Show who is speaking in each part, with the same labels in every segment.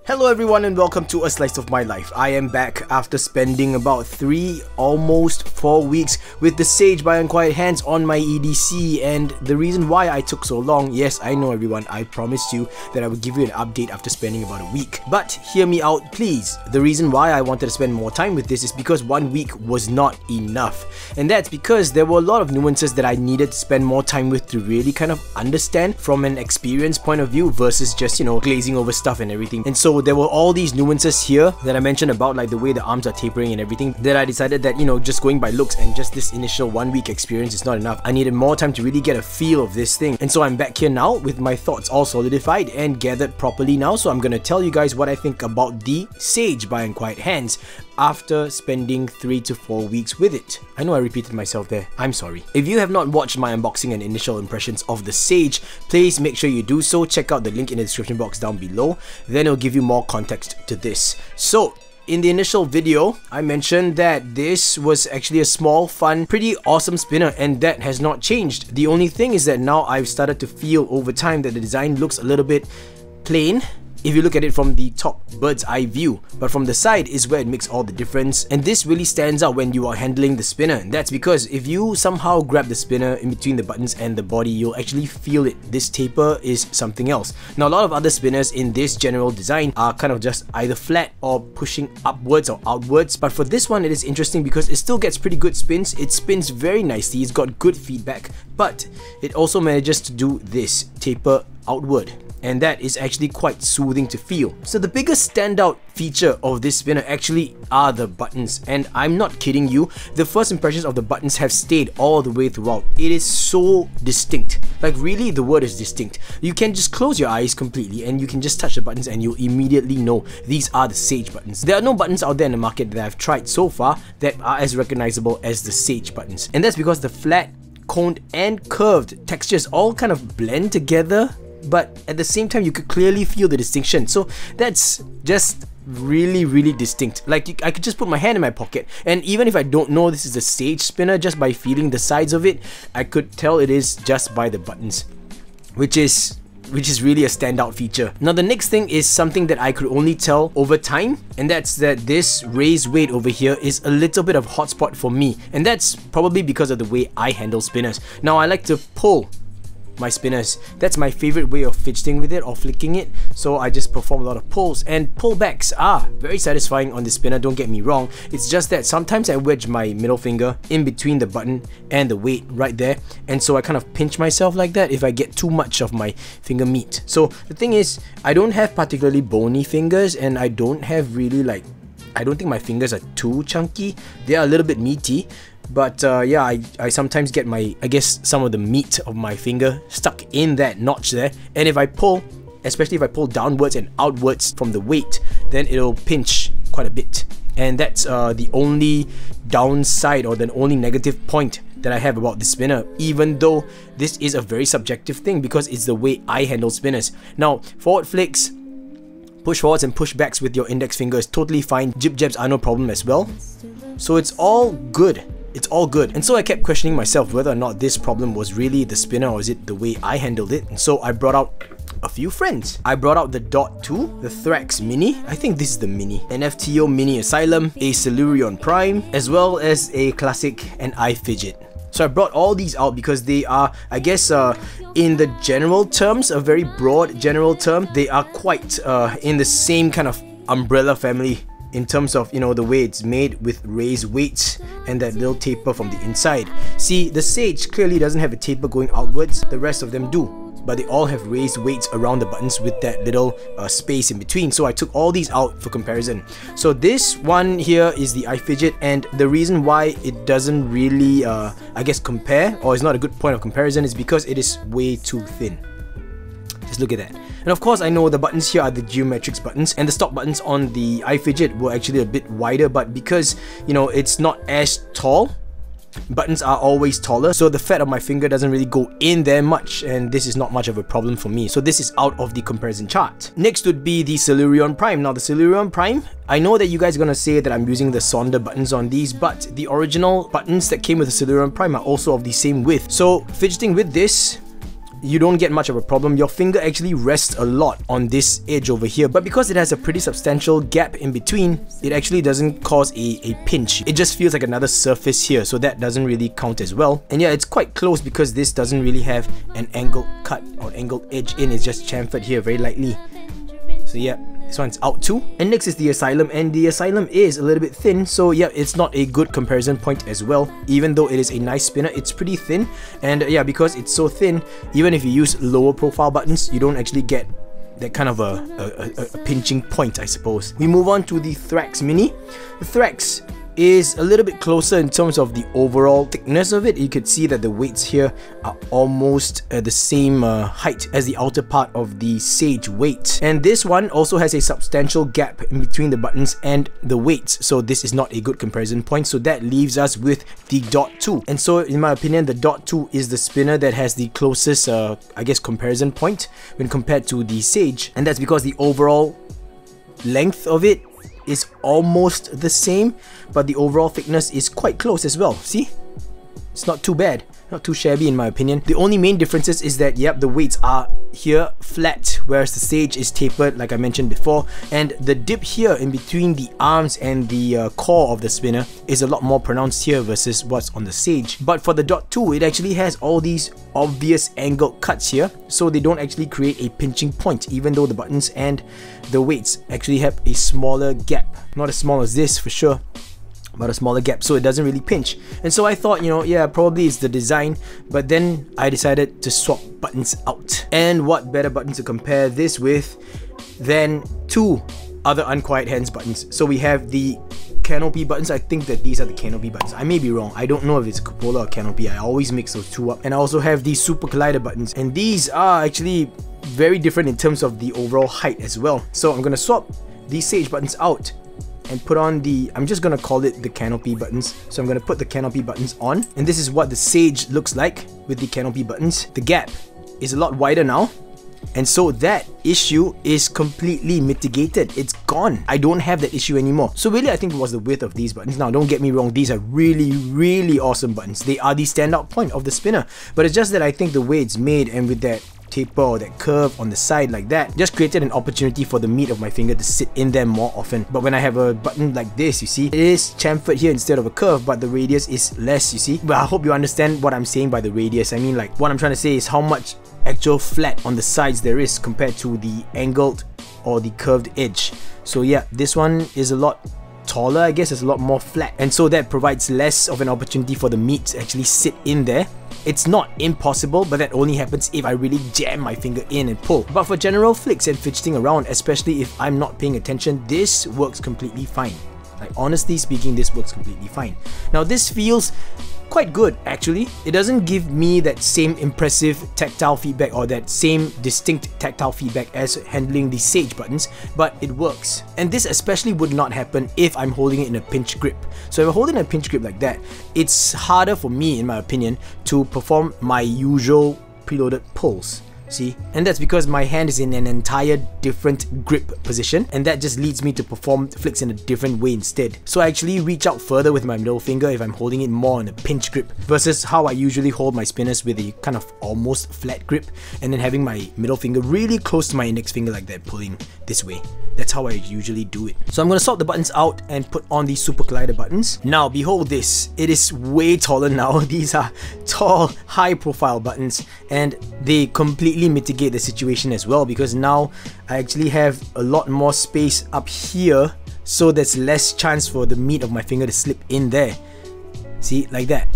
Speaker 1: Hello everyone and welcome to A Slice of My Life. I am back after spending about 3, almost 4 weeks with the Sage by Unquiet hands on my EDC, and the reason why I took so long, yes I know everyone, I promised you that I would give you an update after spending about a week. But hear me out please, the reason why I wanted to spend more time with this is because 1 week was not enough. And that's because there were a lot of nuances that I needed to spend more time with to really kind of understand from an experience point of view versus just, glazing over stuff and everything. And so there were all these nuances here that I mentioned about, like the way the arms are tapering and everything, that I decided that, just going by looks and just this initial 1 week experience is not enough. I needed more time to really get a feel of this thing. And so I'm back here now with my thoughts all solidified and gathered properly now. So I'm gonna tell you guys what I think about the Sage by Unquiet hands after spending 3 to 4 weeks with it. I know I repeated myself there, I'm sorry. If you have not watched my unboxing and initial impressions of the Sage, please make sure you do so. Check out the link in the description box down below, then it'll give you more context to this. So, in the initial video, I mentioned that this was actually a small, fun, pretty awesome spinner, and that has not changed. The only thing is that now I've started to feel over time that the design looks a little bit plain if you look at it from the top bird's eye view, but from the side is where it makes all the difference, and this really stands out when you are handling the spinner. And that's because if you somehow grab the spinner in between the buttons and the body, you'll actually feel it. This taper is something else. Now a lot of other spinners in this general design are kind of just either flat or pushing upwards or outwards, but for this one it is interesting because it still gets pretty good spins. It spins very nicely, it's got good feedback, but it also manages to do this, taper outward. And that is actually quite soothing to feel. So the biggest standout feature of this spinner actually are the buttons, and I'm not kidding you, the first impressions of the buttons have stayed all the way throughout. It is so distinct, like really the word is distinct. You can just close your eyes completely and you can just touch the buttons and you'll immediately know these are the Sage buttons. There are no buttons out there in the market that I've tried so far that are as recognizable as the Sage buttons, and that's because the flat, coned and curved textures all kind of blend together, but at the same time you could clearly feel the distinction. So that's just really distinct. Like I could just put my hand in my pocket, and even if I don't know this is a Sage spinner, just by feeling the sides of it, I could tell it is just by the buttons, which is really a standout feature. Now the next thing is something that I could only tell over time, and that's that this raised weight over here is a little bit of a hotspot for me, and that's probably because of the way I handle spinners. Now I like to pull my spinners. That's my favorite way of fidgeting with it or flicking it, so I just perform a lot of pulls, and pullbacks are very satisfying on the spinner, don't get me wrong. It's just that sometimes I wedge my middle finger in between the button and the weight right there, and so I kind of pinch myself like that if I get too much of my finger meat. So the thing is, I don't have particularly bony fingers, and I don't have really I don't think my fingers are too chunky. They are a little bit meaty, but yeah, I sometimes get some of the meat of my finger stuck in that notch there, and if I pull, especially if I pull downwards and outwards from the weight, then it'll pinch quite a bit. And that's the only downside or the only negative point that I have about the spinner, even though this is a very subjective thing because it's the way I handle spinners. Now, forward flicks, push forwards and push backs with your index finger is totally fine. Jib jabs are no problem as well. So it's all good. It's all good. And so I kept questioning myself whether or not this problem was really the spinner or is it the way I handled it. And so I brought out a few friends. I brought out the Dot 2, the Thrax Mini, I think this is the Mini, an FTO Mini Asylum, a Silurion Prime, as well as a Classic and iFidget. So I brought all these out because they are, I guess, in the general terms, a very broad general term, they are quite in the same kind of umbrella family in terms of, the way it's made with raised weights and that little taper from the inside. See, the Sage clearly doesn't have a taper going outwards, the rest of them do, but they all have raised weights around the buttons with that little space in between. So I took all these out for comparison. So this one here is the iFidget, and the reason why it doesn't really, I guess, compare, or is not a good point of comparison, is because it is way too thin. Just look at that. And of course I know the buttons here are the geometrics buttons, and the stock buttons on the iFidget were actually a bit wider, but because, it's not as tall, buttons are always taller, so the fat of my finger doesn't really go in there much, and this is not much of a problem for me. So this is out of the comparison chart. Next would be the Silurion Prime. Now the Silurion Prime, I know that you guys are gonna say that I'm using the Sonder buttons on these, but the original buttons that came with the Silurion Prime are also of the same width. So fidgeting with this you don't get much of a problem. Your finger actually rests a lot on this edge over here, but because it has a pretty substantial gap in between, it actually doesn't cause a pinch. It just feels like another surface here, so that doesn't really count as well. And yeah, it's quite close because this doesn't really have an angled cut or angled edge in. It's just chamfered here very lightly. So yeah, this one's out too. And next is the Asylum, and the Asylum is a little bit thin, so yeah, it's not a good comparison point as well. Even though it is a nice spinner, it's pretty thin, and yeah, because it's so thin, even if you use lower profile buttons, you don't actually get that kind of a pinching point, I suppose. We move on to the Thrax Mini. The Thrax is a little bit closer in terms of the overall thickness of it. You could see that the weights here are almost the same height as the outer part of the Sage weight. And this one also has a substantial gap in between the buttons and the weights, so this is not a good comparison point. So that leaves us with the Dot 2. And so in my opinion, the Dot 2 is the spinner that has the closest, I guess, comparison point when compared to the Sage. And that's because the overall length of it is almost the same, but the overall thickness is quite close as well. See? It's not too bad. Not too shabby in my opinion. The only main differences is that, yep, the weights are here flat, whereas the Sage is tapered like I mentioned before, and the dip here in between the arms and the core of the spinner is a lot more pronounced here versus what's on the Sage. But for the Dot 2, it actually has all these obvious angled cuts here, so they don't actually create a pinching point, even though the buttons and the weights actually have a smaller gap. Not as small as this for sure, but a smaller gap, so it doesn't really pinch. And so I thought, you know, yeah, probably it's the design, but then I decided to swap buttons out. And what better button to compare this with than two other Unquiet Hands buttons. So we have the Canopy buttons. I think that these are the Canopy buttons. I may be wrong. I don't know if it's Cupola or Canopy. I always mix those two up. And I also have these Super Collider buttons, and these are actually very different in terms of the overall height as well. So I'm gonna swap these Sage buttons out and put on the, I'm just gonna call it the Canopy buttons. So I'm gonna put the Canopy buttons on, and this is what the Sage looks like with the Canopy buttons. The gap is a lot wider now, and so that issue is completely mitigated. It's gone. I don't have that issue anymore. So really, I think it was the width of these buttons. Now, don't get me wrong, these are really awesome buttons. They are the standout point of the spinner, but it's just that I think the way it's made and with that taper or that curve on the side like that just created an opportunity for the meat of my finger to sit in there more often. But when I have a button like this, you see, it is chamfered here instead of a curve, but the radius is less, you see. But I hope you understand what I'm saying by the radius. I mean, like, what I'm trying to say is how much actual flat on the sides there is compared to the angled or the curved edge. So yeah, this one is a lot taller, I guess. It's a lot more flat, and so that provides less of an opportunity for the meat to actually sit in there. It's not impossible, but that only happens if I really jam my finger in and pull. But for general flicks and fidgeting around, especially if I'm not paying attention, this works completely fine. Like, honestly speaking, this works completely fine. Now, this feels quite good actually. It doesn't give me that same impressive tactile feedback or that same distinct tactile feedback as handling the Sage buttons, but it works. And this especially would not happen if I'm holding it in a pinch grip. So if I'm holding a pinch grip like that, it's harder for me, in my opinion, to perform my usual preloaded pulls. See? And that's because my hand is in an entire different grip position, and that just leads me to perform flicks in a different way instead. So I actually reach out further with my middle finger if I'm holding it more in a pinch grip versus how I usually hold my spinners with a kind of almost flat grip and then having my middle finger really close to my index finger like that, pulling this way. That's how I usually do it. So I'm going to swap the buttons out and put on these Super Collider buttons. Now behold this, it is way taller now. These are tall, high profile buttons, and they completely mitigate the situation as well, because now I actually have a lot more space up here, so there's less chance for the meat of my finger to slip in there. See, like that.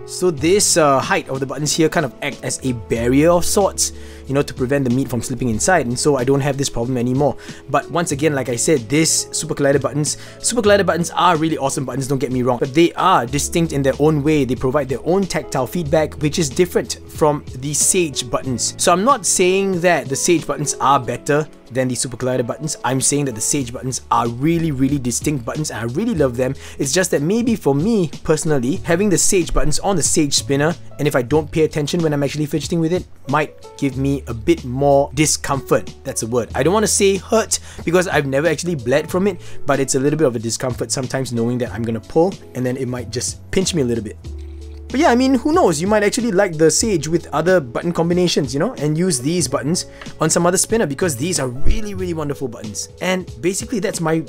Speaker 1: So this height of the buttons here kind of act as a barrier of sorts, you know, to prevent the meat from slipping inside, and so I don't have this problem anymore. But once again, like I said, this Super Collider buttons are really awesome buttons, don't get me wrong, but they are distinct in their own way. They provide their own tactile feedback, which is different from the Sage buttons. So I'm not saying that the Sage buttons are better than the Super Collider buttons. I'm saying that the Sage buttons are really distinct buttons, and I really love them. It's just that maybe for me personally, having the Sage buttons on the Sage spinner, and if I don't pay attention when I'm actually fidgeting with it, might give me a bit more discomfort. That's a word. I don't want to say hurt, because I've never actually bled from it, but it's a little bit of a discomfort sometimes knowing that I'm gonna pull and then it might just pinch me a little bit. But yeah, I mean, who knows, you might actually like the Sage with other button combinations, you know, and use these buttons on some other spinner, because these are really wonderful buttons. And basically that's my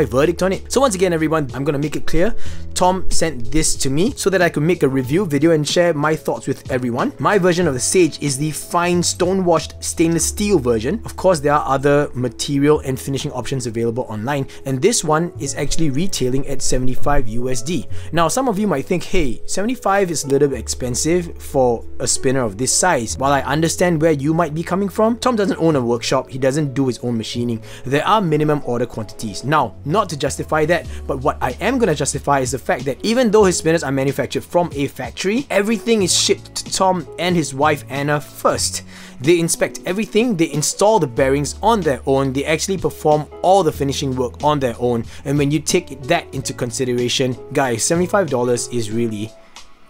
Speaker 1: verdict on it. So once again everyone, I'm gonna make it clear, Tom sent this to me so that I could make a review video and share my thoughts with everyone. My version of the Sage is the fine stone washed stainless steel version. Of course, there are other material and finishing options available online, and this one is actually retailing at 75 USD. Now some of you might think, hey, 75 is a little bit expensive for a spinner of this size. While I understand where you might be coming from, Tom doesn't own a workshop, he doesn't do his own machining. There are minimum order quantities. Now, not to justify that, but what I am gonna justify is the fact that even though his spinners are manufactured from a factory, everything is shipped to Tom and his wife Anna first. They inspect everything, they install the bearings on their own, they actually perform all the finishing work on their own, and when you take that into consideration, guys, $75 is really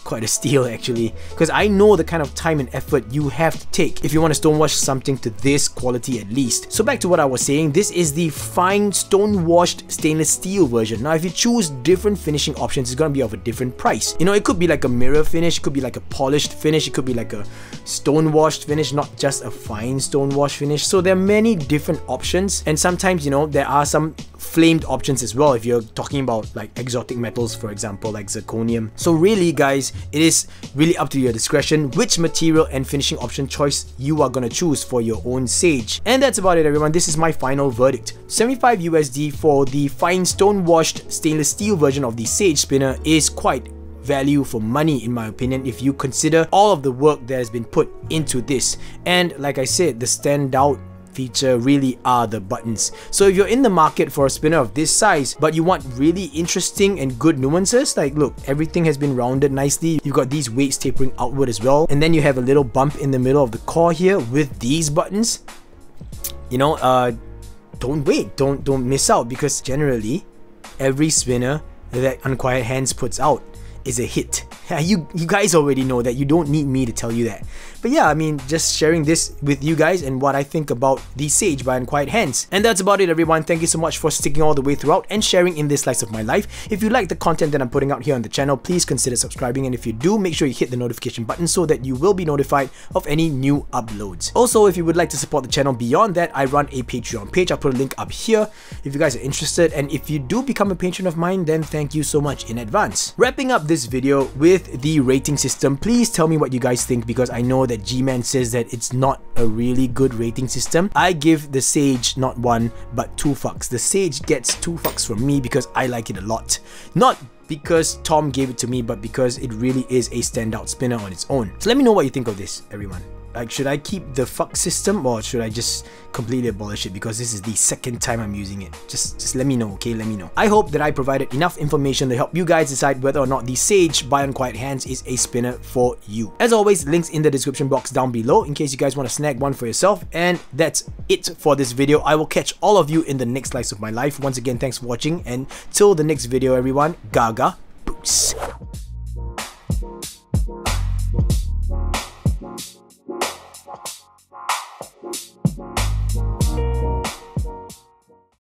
Speaker 1: quite a steal actually, because I know the kind of time and effort you have to take if you want to stonewash something to this quality at least. So back to what I was saying, this is the fine stone washed stainless steel version. Now if you choose different finishing options, it's gonna be of a different price. You know, it could be like a mirror finish, it could be like a polished finish, it could be like a stone washed finish, not just a fine stone wash finish. So there are many different options, and sometimes, you know, there are some flamed options as well if you're talking about like exotic metals, for example, like zirconium. So really guys, it is really up to your discretion which material and finishing option choice you are gonna choose for your own Sage. And that's about it everyone, this is my final verdict. 75 USD for the fine stone washed stainless steel version of the Sage spinner is quite value for money in my opinion, if you consider all of the work that has been put into this. And like I said, the standout feature really are the buttons. So if you're in the market for a spinner of this size but you want really interesting and good nuances, like look, everything has been rounded nicely, you've got these weights tapering outward as well, and then you have a little bump in the middle of the core here with these buttons, you know, don't wait, don't miss out, because generally every spinner that Unquiet Hands puts out is a hit. You guys already know that, you don't need me to tell you that. But yeah, I mean, just sharing this with you guys and what I think about the Sage by Unquiet Hands. And that's about it everyone, thank you so much for sticking all the way throughout and sharing in this slice of my life. If you like the content that I'm putting out here on the channel, please consider subscribing, and if you do, make sure you hit the notification button so that you will be notified of any new uploads. Also, if you would like to support the channel beyond that, I run a Patreon page, I'll put a link up here if you guys are interested, and if you do become a patron of mine, then thank you so much in advance. Wrapping up this video with the rating system, please tell me what you guys think, because I know that G-Man says that it's not a really good rating system. I give the Sage not 1 but 2 fucks. The Sage gets 2 fucks from me because I like it a lot. Not because Tom gave it to me, but because it really is a standout spinner on its own. So let me know what you think of this, everyone. Like, should I keep the fuck system or should I just completely abolish it, because this is the second time I'm using it? Just let me know, okay? Let me know. I hope that I provided enough information to help you guys decide whether or not the Sage by Unquiet Hands is a spinner for you. As always, links in the description box down below in case you guys want to snag one for yourself. And that's it for this video. I will catch all of you in the next slice of my life. Once again, thanks for watching, and till the next video everyone, Gaga Boots.